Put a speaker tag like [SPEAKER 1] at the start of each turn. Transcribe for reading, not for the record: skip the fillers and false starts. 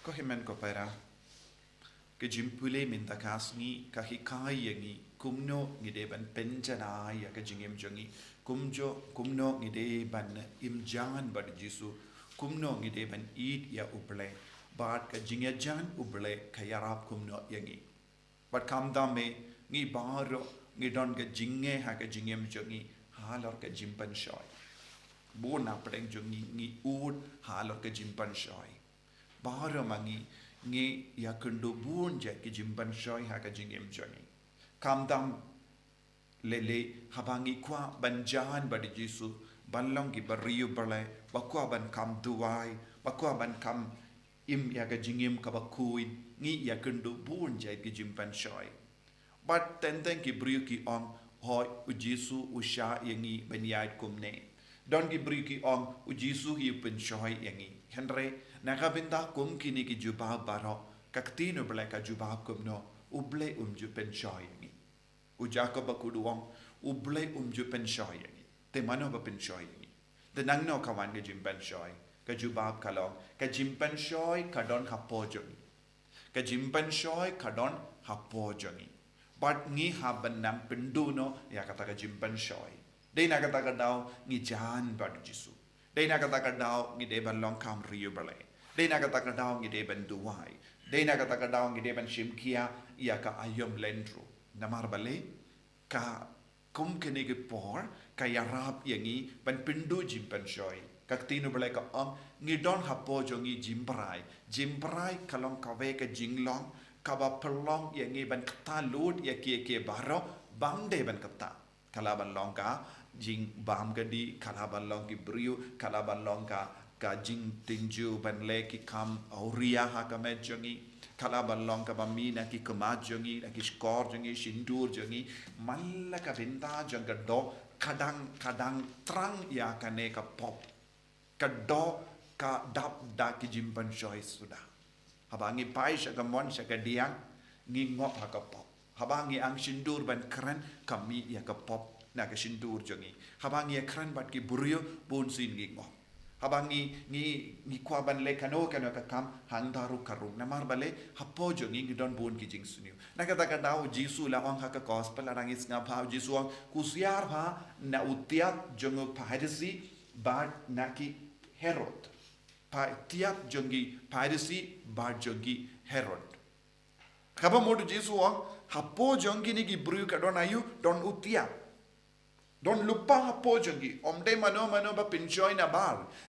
[SPEAKER 1] Kohimen ko pera ke jimpule minta kasni kahikai yangi kumno ngide ban penjana ya ke jingim jongi kumno ngide ban imjan bad jisu kumno ngide ban eat ya uble bad ka jingyajan uble kayarap kumno yangi bad kamdame ngi baro ngi don ke jinge ha ke jingim jongi halor ke jimpan shoy bona preng jongi ngi ud halor ke jimpan shoy baro mangi ngi ya kendo bunja ki jimban shoy ha ka jingem jongi kamdam lele habangi kwa banjahan badi jisu banlong ki bariu bale bakwa ban kam duai bakwa ban kam im ya ka jingem ka bakuin ngi ya kendo bunja ki jimban shoy but tenten ki briu ki ong hoy u jisu u sha yangi banyait kumne don ki briu ki ong u jisu hi pen shoy yangi henre nakabinda kum kini ki jubab baro kaktino bele ka jubab kum no uble ju pen shoy yangi u jacob akuduong uble ju pen shoy yangi te mano ba pen shoy yangi te nang no kawan ke jim pen shoy ka jubab kalong ka jim pen shoy ka don hapo jongi ka jim pen shoy ka don hapo jongi but ngi haban nam pendu no ya kata ka jim pen shoy dei na kata ka daw ngi jan bad jisu dei na kata ka daw ngi de ban long kam riu bale dei na kata ka daw ngi de ban duwai dei na kata ka daw ngi de ban shimkia ya ka ayom lendru namar bale ka kum kene ke por ka yarap yangi ban pindu jim ban shoy ka tinu bale ka ngi don hapo jongi jimbrai kalong ka ve ka jinglong ka ba pelong yangi ban kata lut ya ke baro bang de ban kata kala ban long ka jing bam gadi kala ban long ki briu kala ban long ka jing tinju ban le ki kam auria ha ka me jongi kala ban long ka bamina ki kama jongi ki skor jongi sindur jongi malla ka binta jong ka do kadang trang ya ka ne ka pop ka do ka dap da ki jimpan shoy sudah habangi pai sya mon sya ka diang ngi ngop ha ka pop habangi ang sindur ban keren kami ya ka pop na ka sindur jongi habangi ya keren bat ki burio bun sin ngi ngop habangi ni kwa ban le kano ka kam hang daru karung na mar bale hapo jongi ngi don bun ki jing suniu na kata ka daw jisu la ong ha ka gospel la rangis nga phau jisu ong kusiar pha na utiat jongo phaidisi bad na ki herod pa tiap jongi phaidisi bad jongi herod kaba modu jisu ong hapo jongi ni ki bru ka don ayu don utiat don lupa hapo jongi omde mano ba pinjoy na bal